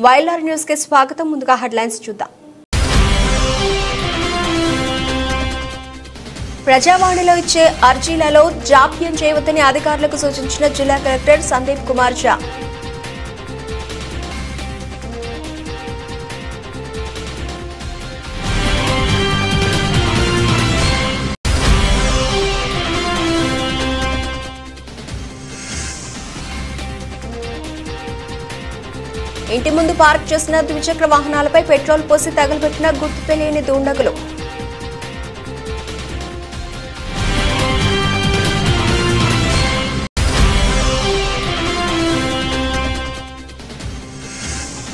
YLR news కి స్వాగతం. ముందుగా హెడ్లైన్స్ చూద్దాం. ప్రజావాణిలో ఇచ్చే అర్జీలలో జాప్యం చేయవద్దని అధికారులకు సూచించిన జిల్లా కలెక్టర్ సందీప్ కుమార్ ఝా. ఇంటి ముందు పార్క్ చేసిన ద్విచక్ర వాహనాలపై పెట్రోల్ పోసి తగలబెట్టిన గుర్తు తెలియని దుండగులు.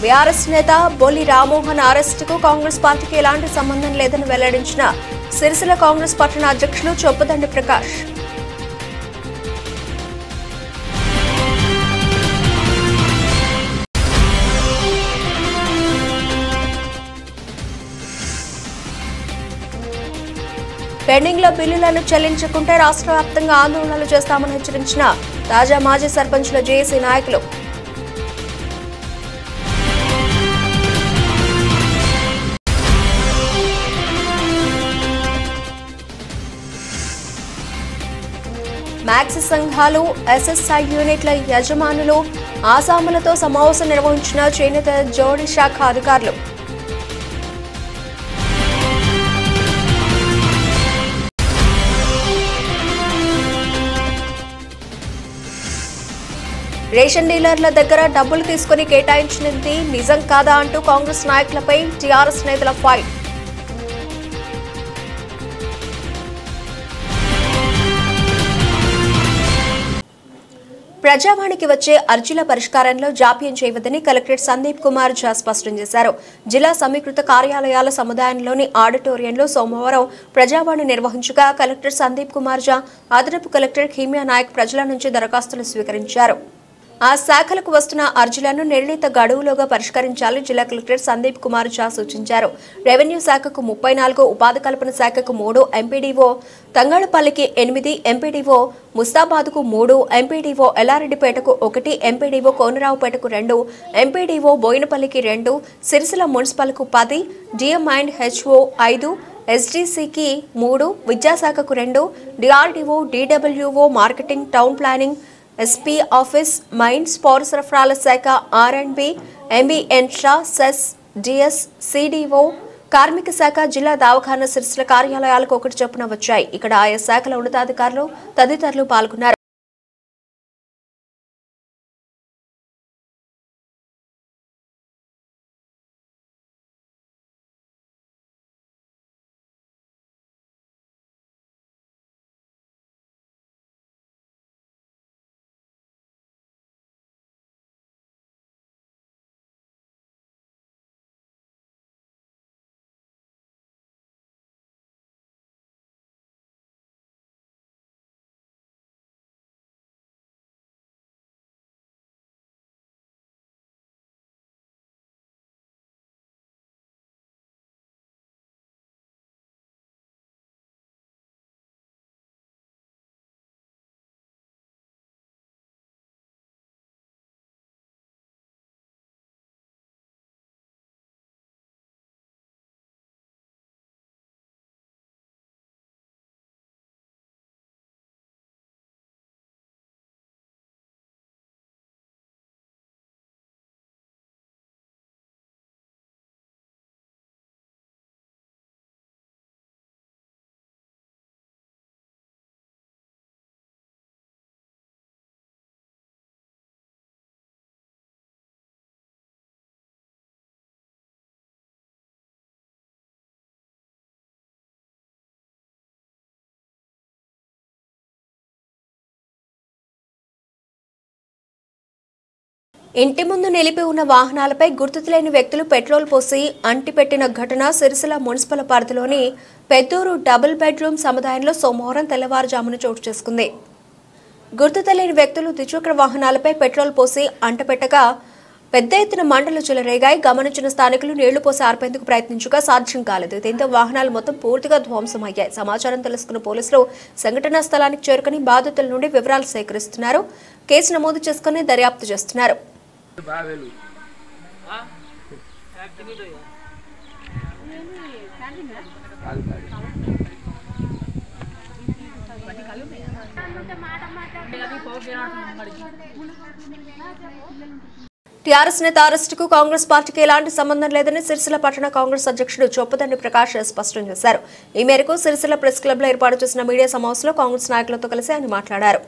బీఆర్ఎస్ నేత బొల్లి రామ్మోహన్ అరెస్టుకు కాంగ్రెస్ పార్టీకి ఎలాంటి సంబంధం లేదని వెల్లడించిన సిరిసిల్ల కాంగ్రెస్ పట్టణ అధ్యక్షులు చొప్పదండి ప్రకాష్. పెండింగ్ లో బిల్లులను చెల్లించకుంటే రాష్ట్ర వ్యాప్తంగా ఆందోళనలు చేస్తామని హెచ్చరించిన తాజా మాజీ సర్పంచుల జేఏసీ నాయకులు. మ్యాక్స్ సంఘాలు, ఎస్ఎస్ఐ యూనిట్ల యజమానులు, ఆసాములతో సమావేశం నిర్వహించిన చేనేత జోడీ శాఖ అధికారులు. రేషన్ డీలర్ల దగ్గర డబ్బులు తీసుకుని కేటాయించినది నిజం కాదా అంటూ కాంగ్రెస్ నాయకులపై టీఆర్ఎస్ నేతల ఫైట్. ప్రజావాణికి వచ్చే అర్జీల పరిష్కారంలో జాప్యం చేయవద్దని కలెక్టర్ సందీప్ కుమార్ ఝా స్పష్టం చేశారు. జిల్లా సమీకృత కార్యాలయాల సముదాయంలోని ఆడిటోరియంలో సోమవారం ప్రజావాణి నిర్వహించగా కలెక్టర్ సందీప్ కుమార్ ఝా, అదనపు కలెక్టర్ ఖీమియా నాయక్ ప్రజల నుంచి దరఖాస్తులు స్వీకరించారు. ఆ శాఖలకు వస్తున్న అర్జీలను నిర్ణీత గడువులోగా పరిష్కరించాలని జిల్లా కలెక్టర్ సందీప్ కుమార్ ఝా సూచించారు. రెవెన్యూ శాఖకు 34, ఉపాధి కల్పన శాఖకు 3, ఎంపీడీఓ తంగళపల్లికి 8, ఎంపీడీఓ ముస్తాబాద్కు 3, ఎంపీడీఓ ఎల్లారెడ్డిపేటకు 1, ఎంపీడీఓ కోనరావుపేటకు 2, ఎంపీడీఓ బోయినపల్లికి 2, సిరిసిల్ల మున్సిపల్కు 10, డిఎం అండ్ హెచ్ఓ 5, ఎస్డీసీకి 3, విద్యాశాఖకు 2, DRDO, DWO, marketing, town planning, SP office, mines, పౌర సరఫరాల శాఖ, ఆర్అండ్బి, ఎంబీఎన్షా, సెస్, డిఎస్, సిడిఓ, కార్మిక శాఖ, జిల్లా దవాఖానా సిరిసిల్ల కార్యాలయాలకు 1 చొప్పున వచ్చాయి. ఇక్కడ ఆయా శాఖల ఉన్నతాధికారులు తదితరులు పాల్గొన్నారు. ఇంటి ముందు నిలిపి ఉన్న వాహనాలపై గుర్తు తెలియని వ్యక్తులు పెట్రోల్ పోసి అంటిపెట్టిన ఘటన సిరిసిల్ల మున్సిపల్ పరిధిలోని పెద్దూరు డబుల్ బెడ్రూమ్ సముదాయంలో సోమవారం తెల్లవారుజామున చోటు చేసుకుంది. గుర్తు తెలియని వ్యక్తులు ద్విచక్ర వాహనాలపై పెట్రోల్ పోసి అంటపెట్టగా పెద్ద ఎత్తున మంటలు చెలరేగాయి. గమనించిన స్థానికులు నీళ్లు పోసి ఆర్పేందుకు ప్రయత్నించగా సాధ్యం కాలేదు. దీంతో వాహనాలు మొత్తం పూర్తిగా ధ్వంసమయ్యాయి. సమాచారం తెలుసుకున్న పోలీసులు సంఘటనా స్థలానికి చేరుకుని బాధితుల నుండి వివరాలు సేకరిస్తున్నారు. కేసు నమోదు చేసుకుని దర్యాప్తు చేస్తున్నారు. టీఆర్ఎస్ నేత అరెస్టుకు కాంగ్రెస్ పార్టీకి ఎలాంటి సంబంధం లేదని సిరిసిల్ల పట్టణ కాంగ్రెస్ అధ్యక్షుడు చొప్పదండి ప్రకాష్ స్పష్టం చేశారు. ఈ మేరకు సిరిసిల్ల ప్రెస్ క్లబ్ లో ఏర్పాటు చేసిన మీడియా సమావేశంలో కాంగ్రెస్ నాయకులతో కలిసి ఆయన మాట్లాడారు.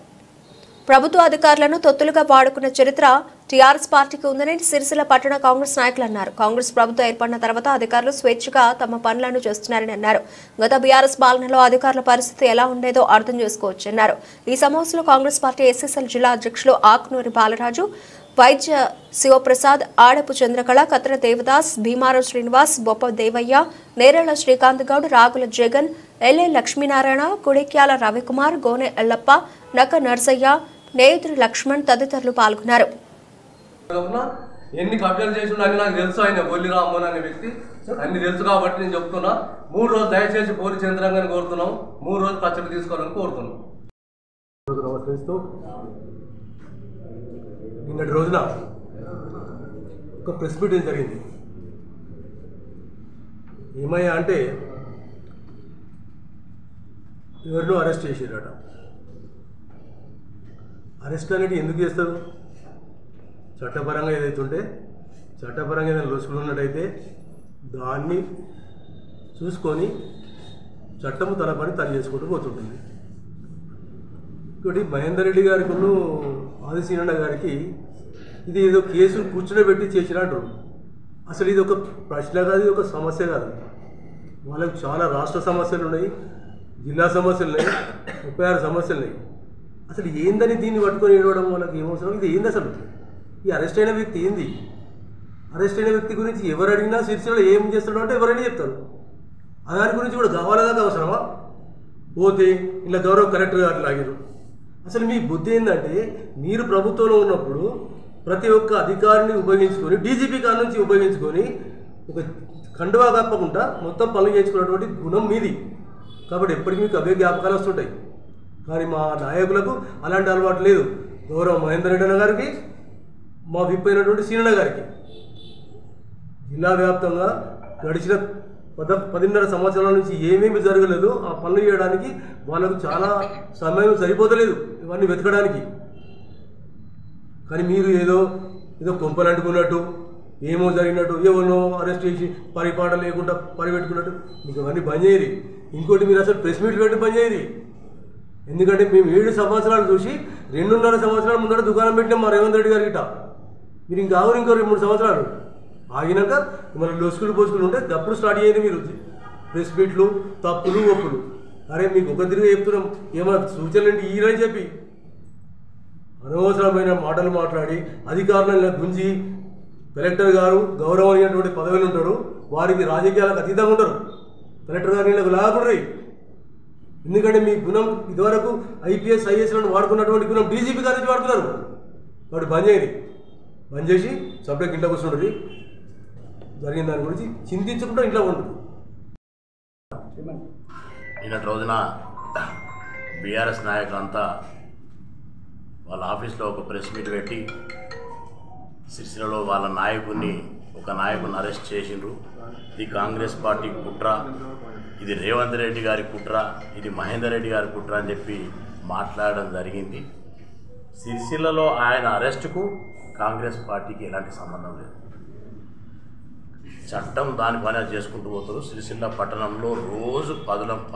ప్రభుత్వ అధికారులను తొత్తులుగా వాడుకున్న చరిత్ర టీఆర్ఎస్ పార్టీకి ఉందని సిరిసిల్ల పట్టణ కాంగ్రెస్ నాయకులు అన్నారు. కాంగ్రెస్ ప్రభుత్వం ఏర్పడిన తర్వాత అధికారులు స్వేచ్ఛగా తమ పనులను చేస్తున్నారని అన్నారు. గత బీఆర్ఎస్ పాలనలో అధికారుల పరిస్థితి ఎలా ఉండేదో అర్థం చేసుకోవచ్చన్నారు. ఈ సమావేశంలో కాంగ్రెస్ పార్టీ ఎస్ఎస్ఎల్ జిల్లా అధ్యక్షులు ఆకునూరి బాలరాజు, వైద్య శివప్రసాద్, ఆడపు చంద్రకళ, కత్ర దేవదాస్, భీమారావు శ్రీనివాస్, బొప్ప దేవయ్య, నేరేళ్ల శ్రీకాంత్ గౌడ్, రాగుల జగన్, ఎల్ఏ లక్ష్మీనారాయణ, కుడిక్యాల రవికుమార్, గోనె ఎల్లప్ప, నక్క నర్సయ్య, నేత్రి లక్ష్మణ్ తదితరులు పాల్గొన్నారు. ఎన్ని కబ్జాలు చేసి నాకు తెలుసు. ఆయన బొల్లి రామ్మోహన్ అనే వ్యక్తి అన్ని తెలుసు కాబట్టి నేను చెప్తున్నా. 3 రోజులు దయచేసి పోలీస్ యంత్రాంగాన్ని కోరుతున్నాం. 3 రోజులు కస్టడీ తీసుకోవాలని కోరుతున్నాం. నమస్కరిస్తూ నిన్నటి రోజున ఒక ప్రెస్ మీటింగ్ జరిగింది. ఏమయ్యా అంటే ఎవరినో అరెస్ట్ చేసారట. అరెస్ట్ అనేది ఎందుకు చేస్తారు? చట్టపరంగా ఏదైతే ఉంటే చట్టపరంగా ఏదైనా లొసుకులు ఉన్నట్టయితే దాన్ని చూసుకొని చట్టము తన పని తను చేసుకుంటూ పోతుంటుంది. ఇంకోటి మహేందర్ రెడ్డి గారికి ఆదిశీనన్న గారికి ఇది ఏదో కేసులు కూర్చుని చేసినట్టు. అసలు ఇది ఒక ప్రశ్న కాదు, ఇది ఒక సమస్య కాదు. వాళ్ళకి చాలా రాష్ట్ర సమస్యలు ఉన్నాయి, జిల్లా సమస్యలు ఉన్నాయి, 36 సమస్యలు ఉన్నాయి. అసలు ఏందని దీన్ని పట్టుకొని ఏడవడం వాళ్ళకి ఏమవసరం? ఇది ఏంది అసలు? ఈ అరెస్ట్ అయిన వ్యక్తి ఏంది? అరెస్ట్ అయిన వ్యక్తి గురించి ఎవరు అడిగినా సిరిసిల్ల ఏం చేస్తాడు అంటే ఎవరైనా చెప్తారు. దాని గురించి కూడా కావాలదాకా అవసరమా? పోతే ఇలా గౌరవ కలెక్టర్ గారు లాగారు. అసలు మీ బుద్ధి ఏంటంటే మీరు ప్రభుత్వంలో ఉన్నప్పుడు ప్రతి ఒక్క అధికారిని ఉపయోగించుకొని డీజీపీ కాడ నుంచి ఉపయోగించుకొని ఒక కండువా కప్పకుండా మొత్తం పనులు చేయించుకున్నటువంటి గుణం మీది. కాబట్టి ఎప్పటికీ మీకు అవే జ్ఞాపకాలు వస్తుంటాయి. కానీ మా నాయకులకు అలాంటి అలవాటు లేదు. గౌరవ మహేందర్ రెడ్డి గారికి, మా విప్ అయినటువంటి సీనన్న గారికి జిల్లా వ్యాప్తంగా గడిచిన 10.5 సంవత్సరాల నుంచి ఏమేమి జరగలేదు. ఆ పనులు చేయడానికి వాళ్ళకు చాలా సమయం సరిపోతలేదు ఇవన్నీ వెతకడానికి. కానీ మీరు ఏదో కొంపలు అంటుకున్నట్టు, ఏమో జరిగినట్టు, ఎవరినో అరెస్ట్ చేసి పరిపాట లేకుండా పరిపెట్టుకున్నట్టు మీకు అవన్నీ బంద్ చేయరు. ఇంకోటి మీరు అసలు ప్రెస్ మీట్లు పెట్టి బంద్ చేయరు. ఎందుకంటే మేము 7 సంవత్సరాలు చూసి 2.5 సంవత్సరాల ముందర దుకాణం పెట్టినాం మా రేవంత్ రెడ్డి గారి గిట. మీరు ఇంకో 3 సంవత్సరాలు ఆగినాక మన లొసుకులు ఉంటే అప్పుడు స్టార్ట్ చేయండి మీరు ప్రెస్ మీట్లు, తప్పులు ఒప్పులు. అరే మీకు ఒక తిరిగి చెప్తున్నాం, ఏమైనా సూచనలు ఏంటి ఈరని చెప్పి అనవసరమైన మాటలు మాట్లాడి అధికారులను గుంజి కలెక్టర్ గారు గౌరవమైనటువంటి పదవులు ఉంటారు, వారికి రాజకీయాలకు అతీతంగా ఉంటారు. కలెక్టర్ గారు వీళ్ళకు లాగుండ్రి. ఎందుకంటే మీ గుణం ఇదివరకు ఐపీఎస్ ఐఏఎస్లను వాడుకున్నటువంటి గుణం డీజీపీ గారి నుంచి వాడుతున్నారు. వాడు బంద్ చేసి సబ్జెక్ట్ ఇంట్లో కూర్చుంటుంది. జరిగిన దాని గురించి చింతించకుండా ఇంట్లో ఉంటుంది. నిన్నటి రోజున బీఆర్ఎస్ నాయకులంతా వాళ్ళ ఆఫీస్లో ఒక ప్రెస్ మీట్ పెట్టి సిరిసిల్లలో వాళ్ళ ఒక నాయకుడిని అరెస్ట్ చేసిండ్రు. ఇది కాంగ్రెస్ పార్టీ కుట్ర, ఇది రేవంత్ రెడ్డి గారి కుట్ర, ఇది మహేందర్ రెడ్డి గారి కుట్ర అని చెప్పి మాట్లాడడం జరిగింది. సిరిసిల్లలో ఆయన అరెస్టుకు కాంగ్రెస్ పార్టీకి ఎలాంటి సంబంధం లేదు. చట్టం దాని పని చేసుకుంటూ పోతారు. సిరిసిల్ల పట్టణంలో రోజు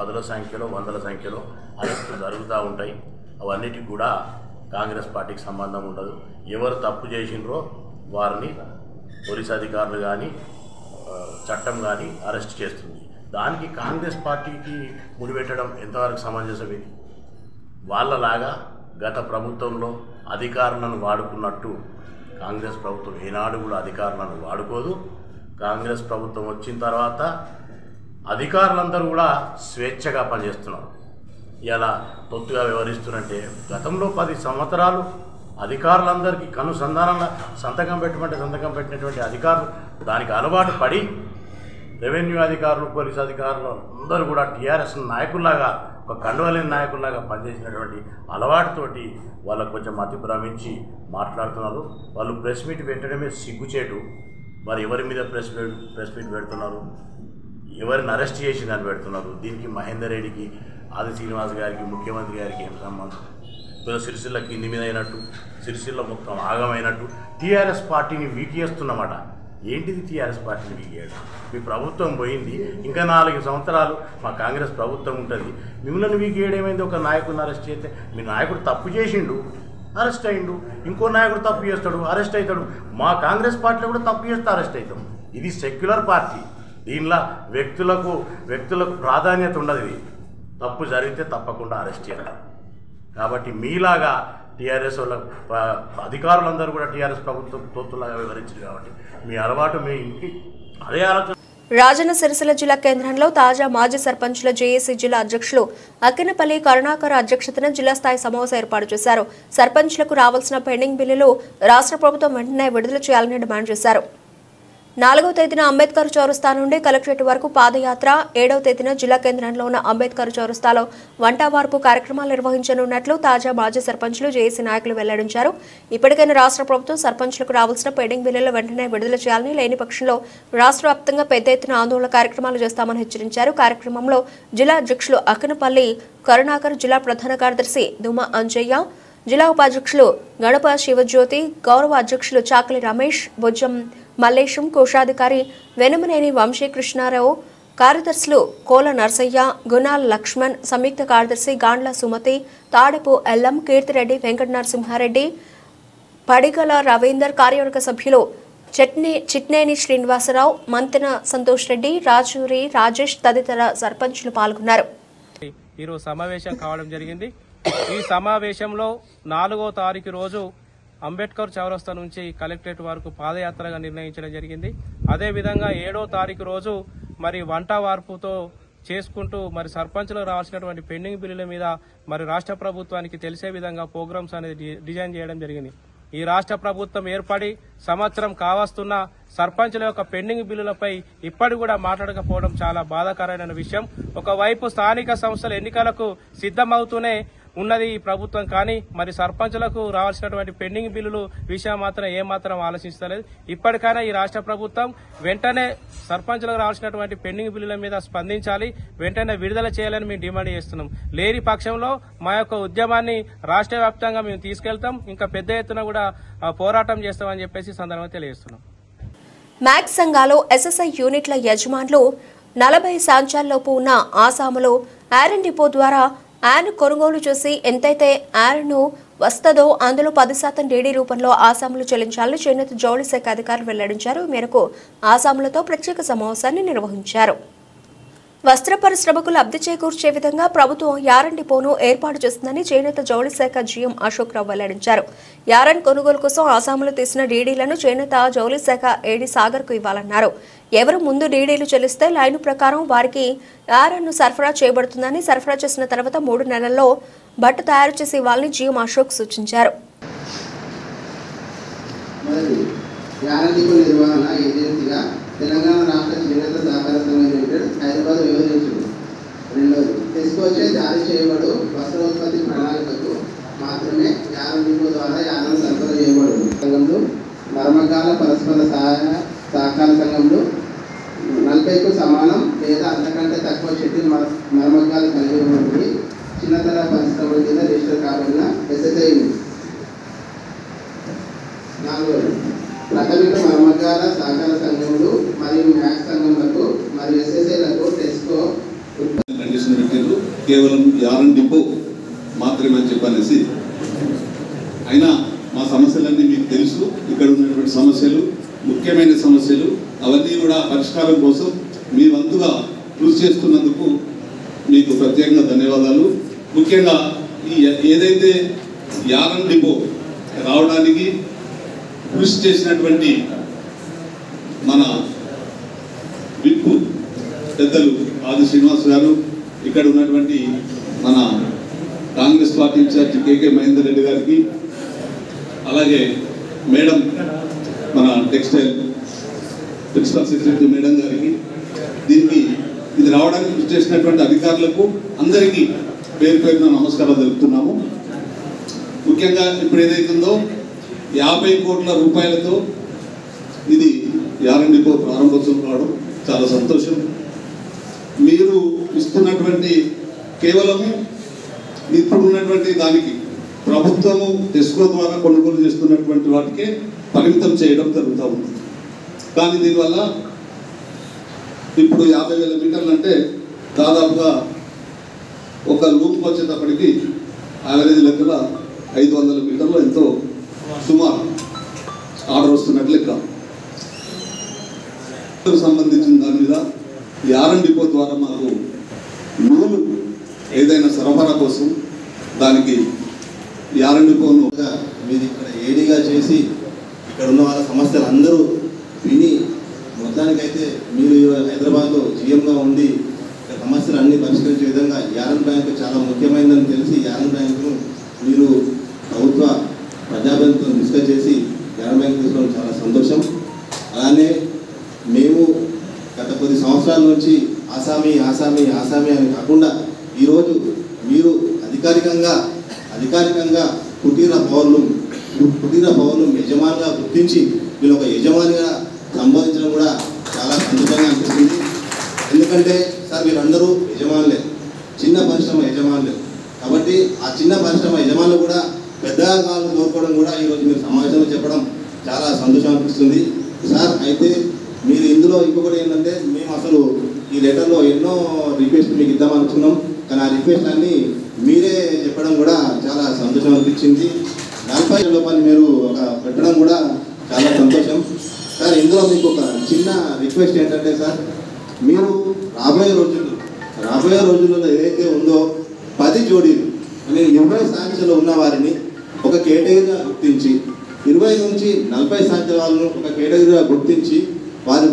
పదుల సంఖ్యలో 100ల సంఖ్యలో అరెస్టులు జరుగుతూ ఉంటాయి. అవన్నిటికి కూడా కాంగ్రెస్ పార్టీకి సంబంధం ఉండదు. ఎవరు తప్పు చేసినరో వారిని పోలీస్ అధికారులు కానీ చట్టం కానీ అరెస్ట్ చేస్తుంది. దానికి కాంగ్రెస్ పార్టీకి ముడిపెట్టడం ఎంతవరకు సమంజసం? ఇది వాళ్ళలాగా గత ప్రభుత్వంలో అధికారులను వాడుకున్నట్టు కాంగ్రెస్ ప్రభుత్వం ఏనాడు కూడా అధికారులను వాడుకోదు. కాంగ్రెస్ ప్రభుత్వం వచ్చిన తర్వాత అధికారులందరూ కూడా స్వేచ్ఛగా పనిచేస్తున్నారు. ఇలా తొత్తుగా వ్యవహరిస్తున్నారంటే గతంలో 10 సంవత్సరాలు అధికారులందరికీ కనుసంధానంగా సంతకం పెట్టినటువంటి అధికారులు దానికి అలవాటు పడి రెవెన్యూ అధికారులు, పోలీస్ అధికారులు అందరూ కూడా టీఆర్ఎస్ నాయకుల్లాగా, ఒక కండువలేని నాయకుల్లాగా పనిచేసినటువంటి అలవాటుతోటి వాళ్ళకు కొంచెం అతి భ్రమించి మాట్లాడుతున్నారు. వాళ్ళు ప్రెస్ మీట్ పెట్టడమే సిగ్గుచేటు. మరి ఎవరి మీద ప్రెస్ మీట్ పెడుతున్నారు, ఎవరిని అరెస్ట్ చేసిందని పెడుతున్నారు? దీనికి మహేందర్ రెడ్డికి, ఆది శ్రీనివాస్ గారికి, ముఖ్యమంత్రి గారికి ఏం సంబంధం? ఇప్పుడు సిరిసిల్ల కింది మీద అయినట్టు, సిరిసిల్ల మొత్తం ఆగమైనట్టు టీఆర్ఎస్ పార్టీని వీక్ చేస్తున్నమాట. ఏంటిది టీఆర్ఎస్ పార్టీని వీక్ చేయడం? మీ ప్రభుత్వం పోయింది, ఇంకా 4 సంవత్సరాలు మా కాంగ్రెస్ ప్రభుత్వం ఉంటుంది. మిమ్మల్ని వీక్ చేయడం ఏమైంది? ఒక నాయకుడిని అరెస్ట్ చేస్తే మీ నాయకుడు తప్పు చేసిండు, అరెస్ట్ అయ్యిండు, ఇంకో నాయకుడు తప్పు చేస్తాడు, అరెస్ట్ అవుతాడు. మా కాంగ్రెస్ పార్టీలో కూడా తప్పు చేస్తే అరెస్ట్ అవుతాం. ఇది సెక్యులర్ పార్టీ. దీనిలో వ్యక్తులకు ప్రాధాన్యత ఉండదు. ఇది తప్పు జరిగితే తప్పకుండా అరెస్ట్ చేయాలి. కాబట్టి మీలాగా టీఆర్ఎస్ వాళ్ళ అధికారులందరూ కూడా టీఆర్ఎస్ ప్రభుత్వం తోతులాగా వివరించారు. కాబట్టి మీ అలవాటు మీ ఇంటికి అదే ఆలోచన. రాజన్న సిరిసిల్ల జిల్లా కేంద్రంలో తాజా మాజీ సర్పంచుల జేఏసీ జిల్లా అధ్యక్షులు అక్కినపల్లి కరుణాకర్ అధ్యక్షతన జిల్లా స్థాయి సమావేశం ఏర్పాటు చేశారు. సర్పంచులకు రావాల్సిన పెండింగ్ బిల్లులు రాష్ట్ర ప్రభుత్వం వెంటనే విడుదల చేయాలని డిమాండ్ చేశారు. 4వ తేదీన అంబేద్కర్ చౌరస్తా నుండి కలెక్టరేట్ వరకు పాదయాత్ర, 7వ తేదీన జిల్లా కేంద్రంలో ఉన్న అంబేద్కర్ చౌరస్తాలో వంటవార్పు కార్యక్రమాలు నిర్వహించనున్నట్లు తాజా మాజీ సర్పంచులు జేఏసీ నాయకులు వెల్లడించారు. ఇప్పటికైనా రాష్ట్ర ప్రభుత్వం సర్పంచులకు రావాల్సిన పెండింగ్ బిల్లులు వెంటనే విడుదల చేయాలని, లేని పక్షంలో రాష్ట్ర వ్యాప్తంగా పెద్ద ఎత్తున ఆందోళన కార్యక్రమాలు చేస్తామని హెచ్చరించారు. కార్యక్రమంలో జిల్లా అధ్యక్షులు అక్కనపల్లి కరుణాకర్, జిల్లా ప్రధాన కార్యదర్శి దుమ అంజయ్య, జిల్లా ఉపాధ్యక్షులు గణప శివజ్యోతి, గౌరవ అధ్యక్షులు చాకలి రమేష్, బొజ్జం మల్లేశం, కోశాధికారి వెనుమనేని వంశీకృష్ణారావు, కార్యదర్శులు కోల నర్సయ్య, గుణాల్ లక్ష్మణ్, సంయుక్త కార్యదర్శి గాండ్ల సుమతి, తాడపు ఎల్లం, కీర్తిరెడ్డి, వెంకట నరసింహారెడ్డి, పడిగల రవీందర్, కార్యవర్గ సభ్యులు చిట్నేని శ్రీనివాసరావు, మంతెన సంతోష్ రెడ్డి, రాజూరి రాజేష్ తదితర సర్పంచులు పాల్గొన్నారు. ఈరోజు సమావేశం కావడం జరిగింది. ఈ సమావేశంలో 4వ తారీఖు రోజు అంబేద్కర్ చౌరస్తా నుంచి కలెక్టరేట్ వరకు పాదయాత్రగా నిర్ణయించడం జరిగింది. అదేవిధంగా 7వ తారీఖు రోజు మరి వంట వార్పుతో చేసుకుంటూ మరి సర్పంచ్లకు రావాల్సినటువంటి పెండింగ్ బిల్లుల మీద మరి రాష్ట్ర ప్రభుత్వానికి తెలిసే విధంగా ప్రోగ్రామ్స్ అనేది డిజైన్ చేయడం జరిగింది. ఈ రాష్ట్ర ప్రభుత్వం ఏర్పడి సంవత్సరం కావస్తున్న సర్పంచుల యొక్క పెండింగ్ బిల్లులపై ఇప్పటి కూడా మాట్లాడకపోవడం చాలా బాధాకరమైన విషయం. ఒకవైపు స్థానిక సంస్థల ఎన్నికలకు సిద్ధమవుతూనే ఉన్నది ఈ ప్రభుత్వం, కానీ మరి సర్పంచులకు రావాల్సినటువంటి పెండింగ్ బిల్లులు విషయం మాత్రం ఏమాత్రం ఆలోచిస్తలేదు. ఇప్పటికైనా ఈ రాష్ట్ర ప్రభుత్వం వెంటనే సర్పంచులకు రావాల్సినటువంటి పెండింగ్ బిల్లుల మీద స్పందించాలి, వెంటనే విడుదల చేయాలని మేము డిమాండ్ చేస్తున్నాం. లేని పక్షంలో మా యొక్క ఉద్యమాన్ని రాష్ట్ర వ్యాప్తంగా మేము తీసుకెళ్తాం, ఇంకా పెద్ద ఎత్తున కూడా పోరాటం చేస్తామని చెప్పేసి సందర్భంగా తెలియజేస్తున్నాం. మ్యాక్స్ సంఘాలో ఎస్ఎస్ఐ యూనిట్ల యజమానులు 40 సంవత్సరాలలోపు ఉన్న ఆసాములు ఐరన్ డిపో ద్వారా యాన్ కొనుగోలు చేసి ఎంతైతే యాన్ వస్తుందో అందులో 10% డీడీ రూపంలో ఆసాములు చెల్లించాలని చేనేత జౌళి శాఖ అధికారులు వెల్లడించారు. ఈ మేరకు ఆసాములతో ప్రత్యేక సమావేశాన్ని నిర్వహించారు. వస్త్ర పరిశ్రమకు లబ్ధి చేకూర్చే విధంగా ప్రభుత్వం యారన్ డిపోను ఏర్పాటు చేస్తుందని చేనేత జౌళి శాఖ జీఎం అశోక్ రావు వెల్లడించారు. యారన్ కొనుగోలు కోసం ఆసాములు తీసిన డీడీలను చేనేత జౌళి శాఖ ఏడీ సాగర్ కు ఇవ్వాలన్నారు. ఎవరు ముందు డీడీలు చెల్లిస్తే లైను ప్రకారం వారికి యారన్ను సరఫరా చేయబడుతుందని, సరఫరా చేసిన తర్వాత 3 నెలల్లో బట్ట తయారు చేసి ఇవ్వాలని జీఎం అశోక్ సూచించారు. తెలంగాణ రాష్ట్ర చేనేత సహకార సంఘం లిమిటెడ్ హైదరాబాద్ వివరించింది. రెండోది, తీసుకొచ్చే జారీ చేయబడు వస్త్రోత్పత్తి ప్రణాళికకు మాత్రమే యారన్ డిపో ద్వారా యారన్ సరఫరా చేయబడు. సంఘంలో మర్మకాల పరస్పర సహకార సంఘంలో 40కు సమానం లేదా అంతకంటే తక్కువ షెడ్యూల్ మర్మకాలు కలిగి ఉన్నప్పుడు చిన్నతర పరిశ్రమల కింద రిజిస్టర్ కాబడిన ఎస్ఎస్ఐ. నాలుగోది, ప్రాథమిక మర్మకాల సహకార సంఘములు మరియు మ్యాక్స్ సంఘములకు మరియు ఎస్ఎస్ఐలకు టెస్కో కండిషన్ పెట్టారు. కేవలం యారన్ డిపో మాత్రమే చెప్పనేసి. అయినా మా సమస్యలన్నీ మీకు తెలుసు. ఇక్కడ ఉన్నటువంటి సమస్యలు, ముఖ్యమైన సమస్యలు, అవన్నీ కూడా పరిష్కారం కోసం మీ వంతుగా కృషి చేస్తున్నందుకు మీకు ప్రత్యేకంగా ధన్యవాదాలు. ముఖ్యంగా ఈ ఏదైతే యారన్ డిపో రావడానికి కృషి చేసినటువంటి మన విప్పు పెద్దలు ఆది శ్రీనివాస్ గారు, ఇక్కడ ఉన్నటువంటి మన కాంగ్రెస్ పార్టీ ఇన్ఛార్జి కేకే మహేందర్ రెడ్డి గారికి, అలాగే మేడం మన టెక్స్టైల్ ప్రిన్సిపల్ సెక్రటరీ మేడం గారికి, దీనికి ఇది రావడానికి కృషి చేసినటువంటి అధికారులకు అందరికీ పేరు పేరున నమస్కారాలు తెలుపుతున్నాము. ముఖ్యంగా ఇప్పుడు ఏదైతుందో 50 కోట్ల రూపాయలతో ఇది యారన్ డిపో ప్రారంభోత్సవం కావడం చాలా సంతోషం. మీరు ఇస్తున్నటువంటి కేవలము ఇప్పుడు ఉన్నటువంటి దానికి ప్రభుత్వము టెస్కో ద్వారా కొనుగోలు చేస్తున్నటువంటి వాటికే పరిమితం చేయడం జరుగుతూ ఉంది. కానీ దీనివల్ల ఇప్పుడు 50,000 మీటర్లు అంటే దాదాపుగా ఒక లూప్ వచ్చేటప్పటికి యావరేజ్ లెక్కల 500 మీటర్లు ఎంతో సుమారు ఆర్డర్ వస్తున్నట్లు లెక్క. సంబంధించిన దాని మీద యారన్ డిపో ద్వారా మాకు నూలు ఏదైనా సరఫరా కోసం దానికి యారన్ డిపోను మీరు ఇక్కడ ఏడీగా చేసి ఇక్కడ ఉన్న వాళ్ళ సమస్యలు అందరూ విని మొత్తానికైతే మీరు హైదరాబాద్లో జీఎంగా ఉండి సమస్యలు అన్నీ పరిష్కరించే విధంగా యారన్ బ్యాంకు చాలా ముఖ్యమైనదని తెలిసి యారన్ బ్యాంకును మీరు ప్రభుత్వ ప్రజాబంధుతో డిస్కస్ చేసి యారన్ బ్యాంకు తీసుకోవడం చాలా సంతోషం. అలానే మేము గత కొద్ది సంవత్సరాల నుంచి ఆసామీ ఆసామీ ఆసామీ అని కాకుండా ఈరోజు మీరు అధికారికంగా కుటీర పౌరులు యజమానిగా గుర్తించి వీళ్ళు ఒక యజమానిగా సంబోధించడం కూడా చాలా సంతోషంగా అనిపిస్తుంది. ఎందుకంటే సార్ వీళ్ళందరూ యజమానులే, చిన్న పరిశ్రమ యజమానులే. కాబట్టి ఆ చిన్న పరిశ్రమ యజమానులు కూడా పెద్దగా కావాలని కోరుకోవడం కూడా ఈరోజు మీరు సమావేశంలో చెప్పడం చాలా సంతోషం అనిపిస్తుంది సార్. అయితే మీరు ఇందులో ఇంకొకటి ఏంటంటే మేము అసలు ఈ లెటర్లో ఎన్నో రిక్వెస్ట్ మీకు ఇద్దామనుకున్నాం, కానీ ఆ రిక్వెస్ట్ అన్నీ మీరే చెప్పడం కూడా చాలా సంతోషం అనిపించింది. 40 రూపాయలు మీరు ఒక పెట్టడం కూడా చాలా సంతోషం సార్. ఇందులో మీకు ఒక చిన్న రిక్వెస్ట్ ఏంటంటే సార్, మీరు రాబోయే రోజుల్లో ఏదైతే ఉందో 10 జోడీలు అంటే 20 సంవత్సరాలు ఉన్న వారిని ఒక కేటగిరీగా గుర్తించి 20 నుంచి 40 సంవత్సరాల వాళ్ళను ఒక కేటగిరీగా గుర్తించి వారు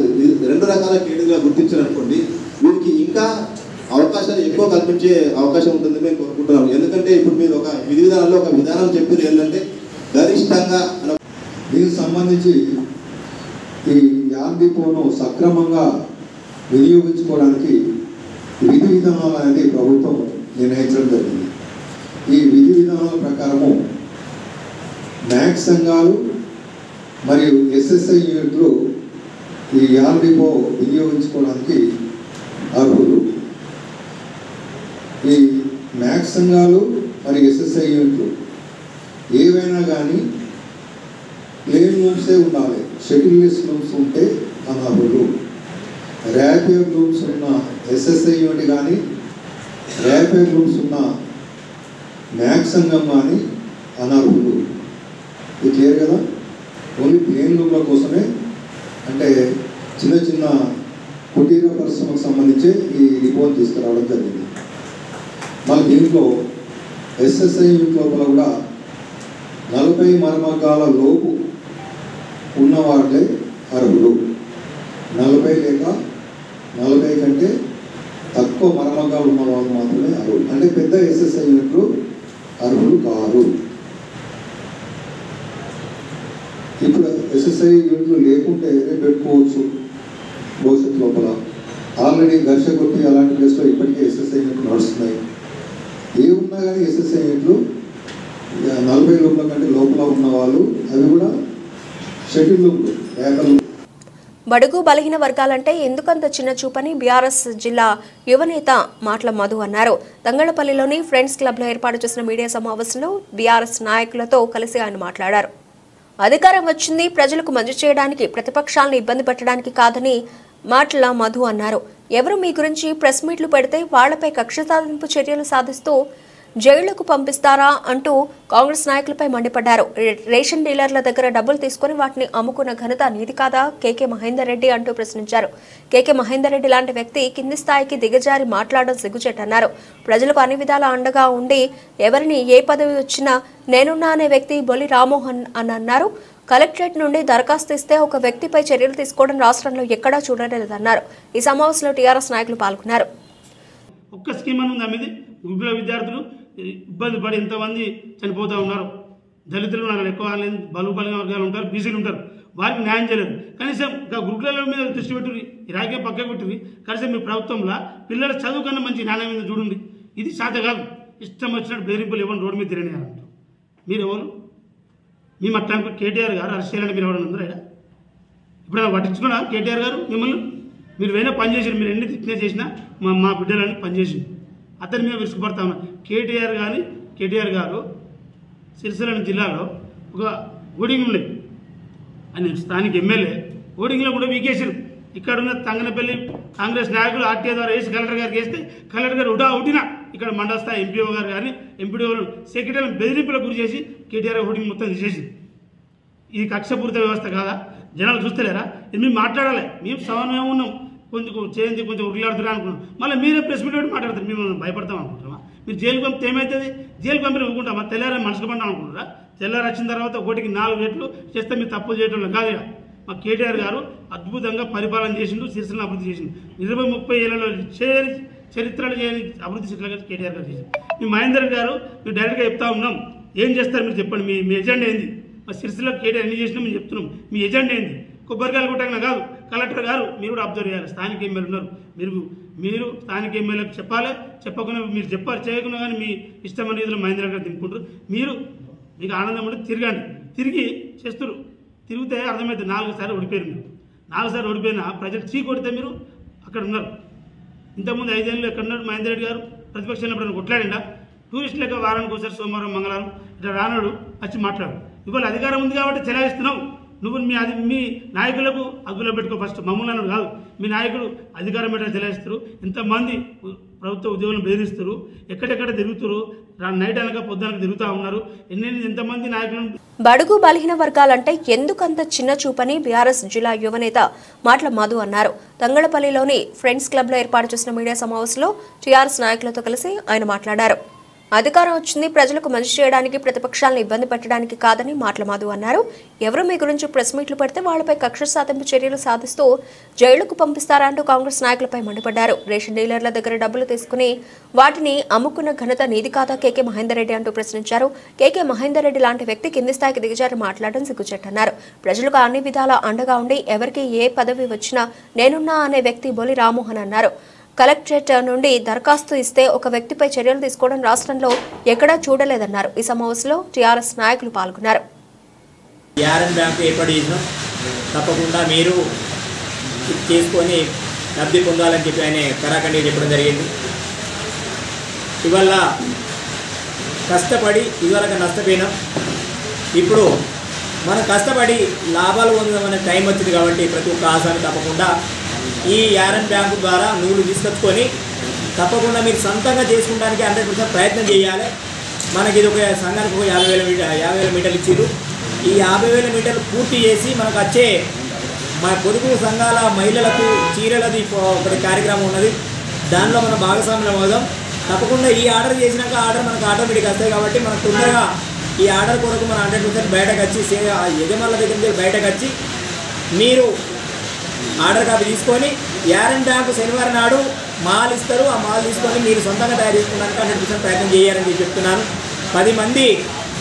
2 రకాల కేటగిరీగా గుర్తించారనుకోండి, వీరికి ఇంకా అవకాశాలు ఎక్కువ కల్పించే అవకాశం ఉంటుందని మేము కోరుకుంటున్నాం. ఎందుకంటే ఇప్పుడు మీరు ఒక విధి విధానంలో ఒక విధానం చెప్పారు ఏంటంటే గరిష్టంగా దీనికి సంబంధించి ఈ యారన్ డిపోను సక్రమంగా వినియోగించుకోవడానికి విధి విధానాలు అనేది ప్రభుత్వం నిర్ణయించడం జరిగింది. ఈ విధి విధానాల ప్రకారము మ్యాక్ సంఘాలు మరియు ఎస్ఎస్ఐ యూనిట్లు ఈ యారన్ డిపో వినియోగించుకోవడానికి అర్హులు. ఈ మ్యాక్ సంఘాలు మరియు ఎస్ఎస్ఐ యూనిట్లు ఏవైనా కానీ ప్లేన్ రూమ్సే ఉండాలి. షెడ్యూల్లెస్ రూమ్స్ ఉంటే అనర్హులు. ర్యాపియర్ రూమ్స్ ఉన్న ఎస్ఎస్ఐ యూనిట్ కానీ ర్యాపియర్ రూమ్స్ ఉన్న మ్యాక్ సంఘం కానీ అనర్హులు. ఇది క్లియర్ కదా? ఓన్లీ ప్లేన్ రూమ్ల కోసమే, అంటే చిన్న చిన్న కుటీర పరిశ్రమకు సంబంధించి ఈ రిపోర్ట్ తీసుకురావడం జరిగింది. మళ్ళీ దీంట్లో ఎస్ఎస్ఐ యూనిట్ లోపల కూడా 40 మరమగ్గాల లోపు ఉన్నవాళ్ళే అర్హులు. 40 లేక 40 కంటే తక్కువ మరమగ్గాలు ఉన్న వాళ్ళు మాత్రమే అర్హులు. అంటే పెద్ద ఎస్ఎస్ఐ యూనిట్లు అర్హులు కారు. ఇప్పుడు ఎస్ఎస్ఐ యూనిట్లు లేకుంటే పెట్టుకోవచ్చు భవిష్యత్తు లోపల. ఆల్రెడీ ఘర్షకొట్టి అలాంటి ప్లేస్లో ఇప్పటికే ఎస్ఎస్ఐ యూనిట్లు నడుస్తున్నాయి. ఏమున్నా కానీ ఎస్ఎస్ఐ యూనిట్లు 40 రూపాయల కంటే లోపల ఉన్న వాళ్ళు అవి కూడా షెడ్యూల్ రేఖలు. బడుగు బలహీన వర్గాలంటే ఎందుకంత చిన్న చూపని బీఆర్ఎస్ జిల్లా యువనేత మాటల మధు అన్నారు. తంగళపల్లిలోని ఫ్రెండ్స్ క్లబ్లో ఏర్పాటు చేసిన మీడియా సమావేశంలో బీఆర్ఎస్ నాయకులతో కలిసి ఆయన మాట్లాడారు. అధికారం వచ్చింది ప్రజలకు మంచి చేయడానికి, ప్రతిపక్షాలను ఇబ్బంది పెట్టడానికి కాదని మాటల మధు అన్నారు. ఎవరు మీ గురించి ప్రెస్ మీట్లు పెడితే వాళ్లపై కక్ష సాధింపు చర్యలు సాధిస్తూ జైళ్లకు పంపిస్తారా అంటూ కాంగ్రెస్ నాయకులపై మండిపడ్డారు. రేషన్ డీలర్ల దగ్గర డబ్బులు తీసుకుని వాటిని అమ్ముకున్న ఘనత నీది కాదా కేకే మహేందర్ రెడ్డి అంటూ ప్రశ్నించారు. కేకే మహేందర్ రెడ్డి లాంటి వ్యక్తి కింది స్థాయికి దిగజారి మాట్లాడడం సిగ్గుచేటన్నారు. ప్రజలకు అన్ని విధాల అండగా ఉండి ఎవరిని ఏ పదవి వచ్చినా నేనున్నా అనే వ్యక్తి బొలి రామ్మోహన్ అని అన్నారు. కలెక్టరేట్ నుండి దరఖాస్తు ఇస్తే ఒక వ్యక్తిపై చర్యలు తీసుకోవడం రాష్ట్రంలో ఎక్కడా చూడలేదన్నారు. ఈ సమావేశంలో టీఆర్ఎస్ నాయకులు పాల్గొన్నారు. ఒక్క స్కీమ్ అని ఉంది మీద గురుకుల విద్యార్థులు ఇబ్బంది పడి ఎంతమంది చనిపోతూ ఉన్నారు. దళితులు ఉన్నారు, ఎక్కువ బలుబలిన వర్గాలు ఉంటారు, బీసీలు ఉంటారు, వారికి న్యాయం చేయలేదు. కనీసం గురుకుల మీద దృష్టి పెట్టుర్రి, రాజకీయ పక్క పెట్టుర్రి. కనీసం మీ ప్రభుత్వంలో పిల్లల చదువు కన్నా మంచి నాణ్యం మీద చూడండి. ఇది శాత కాదు. ఇష్టం వచ్చినట్టు బెదిరింపులు ఇవ్వని రోడ్డు మీద తిరగనియాలంటారు. మీరు ఎవరు? మేము అట్లా కేటీఆర్ గారు అరెస్ట్ చేయాలంటే మీరు ఎవరైనా ఉందరా? ఇప్పుడు పట్టించుకున్నా కేటీఆర్ గారు మిమ్మల్ని? మీరు వేరే పని చేసారు, మీరు ఎన్ని తిట్టినా చేసినా మా బిడ్డలని పనిచేసింది. అతని మీద విసుగుపడతా ఉన్నా. కేటీఆర్ గారు సిరిసిల్ల జిల్లాలో ఒక ఓడింగ్ ఉండే, ఆయన స్థానిక ఎమ్మెల్యే. ఓడింగ్లో కూడా వీకేసారు. ఇక్కడ ఉన్న తంగనపల్లి కాంగ్రెస్ నాయకులు ఆర్టీఐ ద్వారా వేసి కలెక్టర్ గారికి వేస్తే కలెక్టర్ గారు ఉడినా ఇక్కడ మండల స్థాయి ఎంపీఓ గారు కానీ ఎంపీడీఓ సెక్రటరీలను బెదిరింపులకు గురి చేసి కేటీఆర్ ఓటింగ్ మొత్తం తీసేసింది. ఇది కక్షపూరిత వ్యవస్థ కాదా? జనాలు చూస్తలేరా? ఇది మేము మాట్లాడాలి. మేము సమన్వయం ఉన్నాం, కొంచెం ఉరిలాడుతున్నా అనుకున్నాం. మళ్ళీ మీరే ప్రెస్ మీట్ పెట్టి మాట్లాడతారు. మేము భయపడతాం అనుకుంటున్నామా? మీరు జైలు పంపితే ఏమవుతుంది? జైలు పంపిన ఊరుకుంటామా? తెల్లారే మనసుకు పడ్డా అనుకుంటారా? తెల్లారి వచ్చిన తర్వాత ఒకటికి 4 రెట్లు చేస్తే మీరు తప్పులు చేయటం కాదు. మా కేటీఆర్ గారు అద్భుతంగా పరిపాలన చేసిండు, సిరిసిల్లను అభివృద్ధి చేసిండు. 20-30 ఏళ్లలో చేయని చరిత్రలు చేయని అభివృద్ధి సిరిసిల్ల కేటీఆర్ గారు చేసిండు. మీ మహేందర్ గారు మేము డైరెక్ట్గా చెప్తా ఉన్నాం, ఏం చేస్తారు మీరు చెప్పండి, మీ ఎజెండా ఏంది? మా సిరిసిల్ల కేటీఆర్ ఎన్ని చేసినా మేము చెప్తున్నాం, మీ ఎజెండా ఏంది? కొబ్బరికాయలు కొట్టగా కాదు. కలెక్టర్ గారు మీరు కూడా అబ్జర్వ్ చేయాలి. స్థానిక ఎమ్మెల్యే ఉన్నారు, మీరు స్థానిక ఎమ్మెల్యేలకు చెప్పాలి. చెప్పకుండా మీరు చెప్పాలి, చేయకుండా కానీ మీ ఇష్టమైన రీతిలో మహేంద్ర గారు దింపుకుంటారు. మీకు ఆనందం ఉంటే తిరగండి. తిరిగి చేస్తారు. తిరిగితే అర్థమైతే 4 సార్లు ఓడిపోయారు. మీరు 4 సార్లు ఓడిపోయినా ప్రజలు చీ కొడితే మీరు అక్కడ ఉన్నారు. ఇంతకుముందు 5 ఏళ్ళు ఎక్కడున్నాడు మహేందర్ రెడ్డి గారు? ప్రతిపక్షంలో ఎప్పుడైనా కొట్లాడిండా? టూరిస్ట్ లెక్క వారానికి ఒకసారి సోమవారం మంగళవారం ఇట్లా రానాడు వచ్చి మాట్లాడు. ఇవాళ అధికారం ఉంది కాబట్టి చెలాయిస్తున్నావు. నువ్వు మీ నాయకులకు అదుపులో పెట్టుకో. ఫస్ట్ మమ్మల్ని అన్నాడు కాదు, మీ నాయకులు అధికారం పెట్ట చెలాయిస్తారు. ఎంతమంది ప్రభుత్వ ఉద్యోగులను బెదిరిస్తారు, ఎక్కడెక్కడ తిరుగుతారు, నైట్ అనక పొద్దునక తిరుగుతూ ఉన్నారు. ఎంతమంది నాయకులను. బడుగు బలహీన వర్గాలంటే ఎందుకంత చిన్న చూపని బీఆర్ఎస్ జిల్లా యువనేత మాటల మధు అన్నారు. తంగళపల్లిలోని ఫ్రెండ్స్ క్లబ్లో ఏర్పాటు చేసిన మీడియా సమావేశంలో టీఆర్ఎస్ నాయకులతో కలిసి ఆయన మాట్లాడారు. అధికారం వచ్చింది ప్రజలకు మంచి చేయడానికి, ప్రతిపక్షాలను ఇబ్బంది పెట్టడానికి కాదని మాటల మధు అన్నారు. ఎవరు మీ గురించి ప్రెస్ మీట్లు పెడితే వాళ్లపై కక్ష సాధింపు చర్యలు సాధిస్తూ జైలుకు పంపిస్తారా అంటూ కాంగ్రెస్ నాయకులపై మండిపడ్డారు. రేషన్ డీలర్ల దగ్గర డబ్బులు తీసుకుని వాటిని అమ్ముకున్న ఘనత నీది కాదా కేకే మహేందర్ రెడ్డి అంటూ ప్రశ్నించారు. కేకే మహేందర్ రెడ్డి లాంటి వ్యక్తి కింది స్థాయికి దిగజారి మాట్లాడడం సిగ్గుచెట్టన్నారు. ప్రజలకు అన్ని విధాలా అండగా ఉండి ఎవరికి ఏ పదవి వచ్చినా నేనున్నా అనే వ్యక్తి బొలి రామ్మోహన్ అన్నారు. కలెక్టరేట్ నుండి దరఖాస్తు ఇస్తే ఒక వ్యక్తిపై చర్యలు తీసుకోవడం రాష్ట్రంలో ఎక్కడా చూడలేదన్నారు. ఈ సమావేశంలో టీఆర్ఎస్ నాయకులు పాల్గొన్నారు. బ్యాంకు ఏర్పాటు చేసినాం, తప్పకుండా మీరు చేసుకొని లబ్ధి పొందాలని చెప్పి ఆయన కరాఖండిగా చెప్పడం జరిగింది. ఇవాళ కష్టపడి ఇదివరకు నష్టపోయినాం. ఇప్పుడు మనం కష్టపడి లాభాలు పొందమనే టైం వచ్చింది కాబట్టి ప్రతి ఒక్క ఆశాన్ని తప్పకుండా ఈ యారన్ బ్యాంకు ద్వారా నూలు తీసుకొచ్చుకొని తప్పకుండా మీరు సొంతంగా చేసుకుంటానికి 100% ప్రయత్నం చేయాలి. మనకి ఇది ఒక సంఘానికి ఒక 50,000 మీటర్లు ఇచ్చారు. ఈ 50,000 మీటర్లు పూర్తి చేసి మనకు వచ్చే మా పొదుపు సంఘాల మహిళలకు చీరలది ఒకటి కార్యక్రమం ఉన్నది. దానిలో మనం భాగస్వామ్యం అవుదాం. తప్పకుండా ఈ ఆర్డర్ చేసినాక ఆర్డర్ మనకు ఆటోమేటిక్ వస్తాయి కాబట్టి మనకు తొందరగా ఈ ఆర్డర్ కొరకు మనం 100% బయటకు వచ్చి యజమానుల దగ్గర నుంచి బయటకు వచ్చి మీరు ఆర్డర్ కాపీ తీసుకొని యారన్ బ్యాంకు శనివారం నాడు మాల్ ఇస్తారు. ఆ మాల్ తీసుకొని మీరు సొంతంగా తయారు చేసుకోవడానికి 100% ప్రయత్నం చేయాలని చెప్పి చెప్తున్నాను. 10 మంది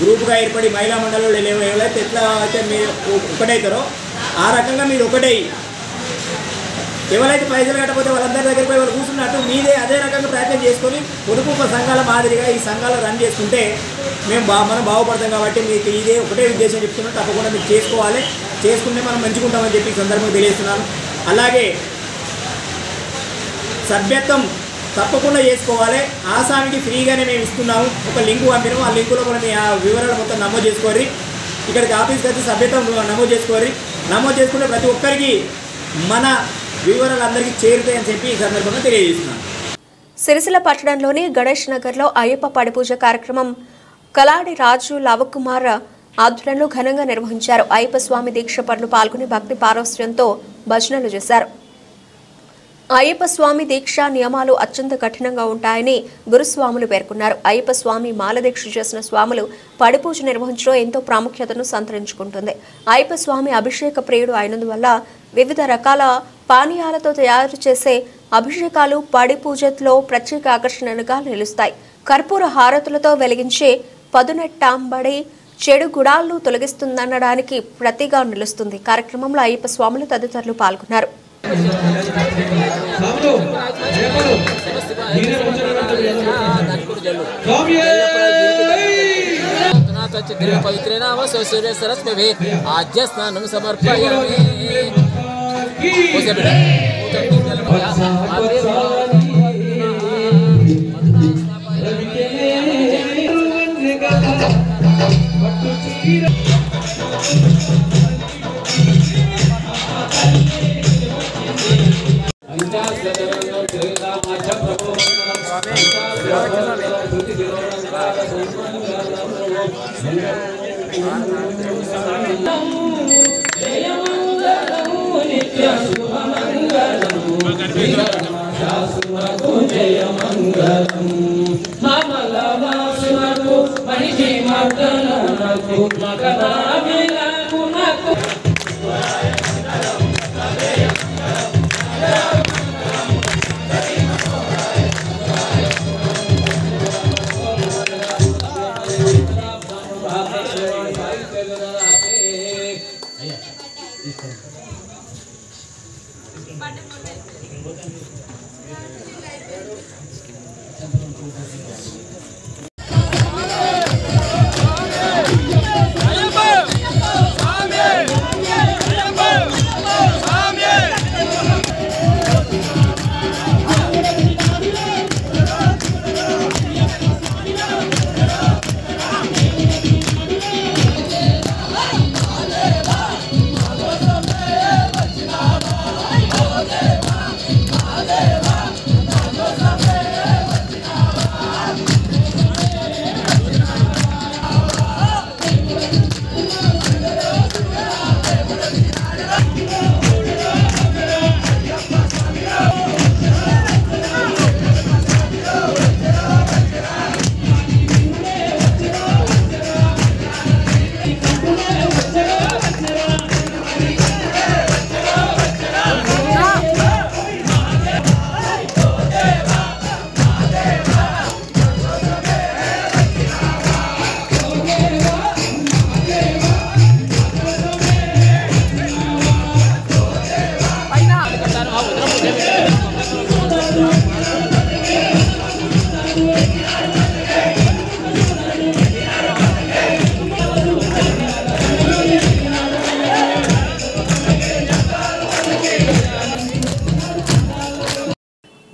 గ్రూప్గా ఏర్పడి మహిళా మండలంలో ఎవరైతే ఎట్లా అయితే మీరు ఒకటవుతారో ఆ రకంగా మీరు ఒకటై ఎవరైతే పైసలు కట్టకపోతే వాళ్ళందరి దగ్గర పోయి వాళ్ళు కూర్చున్నట్టు మీదే అదే రకంగా ప్రయత్నం చేసుకొని పొదుపు సంఘాల మాదిరిగా ఈ సంఘాలు రన్ చేసుకుంటే మనం బాగుపడతాం. కాబట్టి మీకు ఇదే ఒకటే ఉద్దేశం చెప్తున్నాను. తప్పకుండా మీరు చేసుకోవాలి, చేసుకుంటే మనం మంచుకుంటామని చెప్పి ఈ సందర్భంగా తెలియజేస్తున్నాను. అలాగే సభ్యత్వం తప్పకుండా చేసుకోవాలి. ఆసామికి ఫ్రీగానే మేము ఇస్తున్నాము. ఒక లింకు పంపినాము. ఆ లింకులో కూడా మీ వివరాలు మొత్తం నమోదు చేసుకోరి. ఇక్కడికి ఆఫీస్కి వచ్చి సభ్యత్వం నమోదు చేసుకోరి. నమోదు చేసుకుంటే ప్రతి ఒక్కరికి మన వివరాలు అందరికీ చేరుతాయని చెప్పి ఈ సందర్భంగా తెలియజేస్తున్నాను. సిరిసిల్ల పట్టణంలోని గణేష్ నగర్లో అయ్యప్ప పడిపూజ కార్యక్రమం కలాడి రాజు లవకుమార్ ఆధ్వర్యంలో ఘనంగా నిర్వహించారు. అయ్యప్ప స్వామి దీక్ష పరులు పాల్గొని భక్తి పారవస్యంతో భజనలు చేశారు. అయ్యప్ప స్వామి దీక్ష నియమాలు అత్యంత కఠినంగా ఉంటాయని గురుస్వాములు పేర్కొన్నారు. అయ్యప్ప స్వామి మాల దీక్ష చేసిన స్వాములు పడిపూజ నిర్వహించడం ఎంతో ప్రాముఖ్యతను సంతరించుకుంటుంది. అయ్యప్ప స్వామి అభిషేక ప్రియుడు అయినందువల్ల వివిధ రకాల పానీయాలతో తయారు చేసే అభిషేకాలు పడిపూజలో ప్రత్యేక ఆకర్షణగా నిలుస్తాయి. కర్పూర హారతులతో వెలిగించే పదునెట్టాంబడి చెడు గుడాలను తొలగిస్తుందనడానికి ప్రతిగా నిలుస్తుంది. కార్యక్రమంలో అయ్యప్ప స్వాములు తదితరులు పాల్గొన్నారు. पवित्रे नाम सूर्य सरस्वती आद्य स्नानं समर्पयामि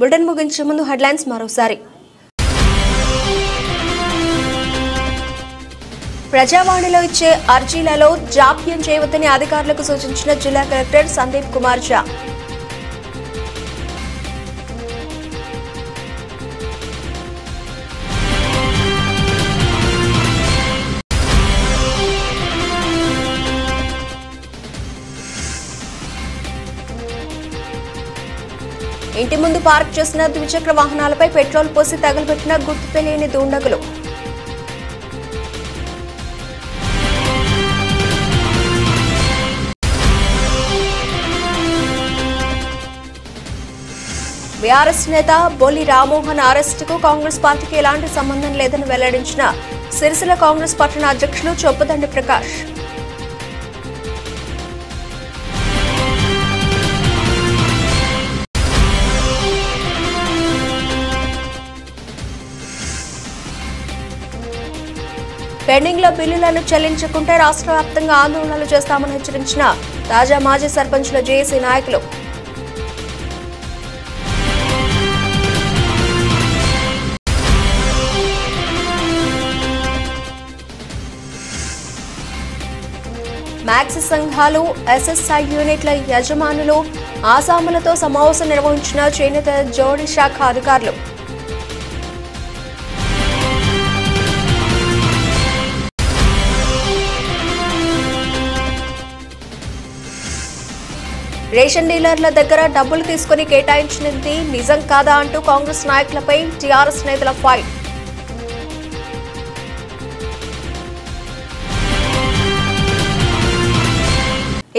బులెటిన్ ముగించే ముందు హెడ్లైన్స్ మరోసారి. ప్రజావాణిలో ఇచ్చే అర్జీలలో జాప్యం చేయవద్దని అధికారులకు సూచించిన జిల్లా కలెక్టర్ సందీప్ కుమార్ ఝా. ఇంటి ముందు పార్క్ చేసిన ద్విచక్ర వాహనాలపై పెట్రోల్ పోసి తగలబెట్టిన గుర్తు తెలియని దుండగులు. బీఆర్ఎస్ నేత బొల్లి రామ్మోహన్ అరెస్టుకు కాంగ్రెస్ పార్టీకి ఎలాంటి సంబంధం లేదని వెల్లడించిన సిరిసిల్ల కాంగ్రెస్ పట్టణ అధ్యక్షులు చొప్పదండి ప్రకాష్. పెండింగ్ లో బిల్లులను చెల్లించకుంటే రాష్ట్ర వ్యాప్తంగా ఆందోళనలు చేస్తామని హెచ్చరించిన తాజా మాజీ సర్పంచ్ల జేఏసీ నాయకులు. మ్యాక్స్ సంఘాలు ఎస్ఎస్ఐ యూనిట్ల యజమానులు ఆసాములతో సమావేశం నిర్వహించిన చేనేత జోడీ శాఖ అధికారులు. రేషన్ డీలర్ల దగ్గర డబ్బులు తీసుకుని కేటాయించినది నిజం కాదా అంటూ కాంగ్రెస్ నాయకులపై టీఆర్ఎస్ నేతల ఫైట్.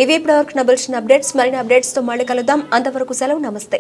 ఇవి ఇప్పటివరకు నబుల్చిన అప్డేట్స్. మరిన్ని అప్డేట్స్ తో మళ్ళీ కలుద్దాం. అంతవరకు సెలవు. నమస్తే.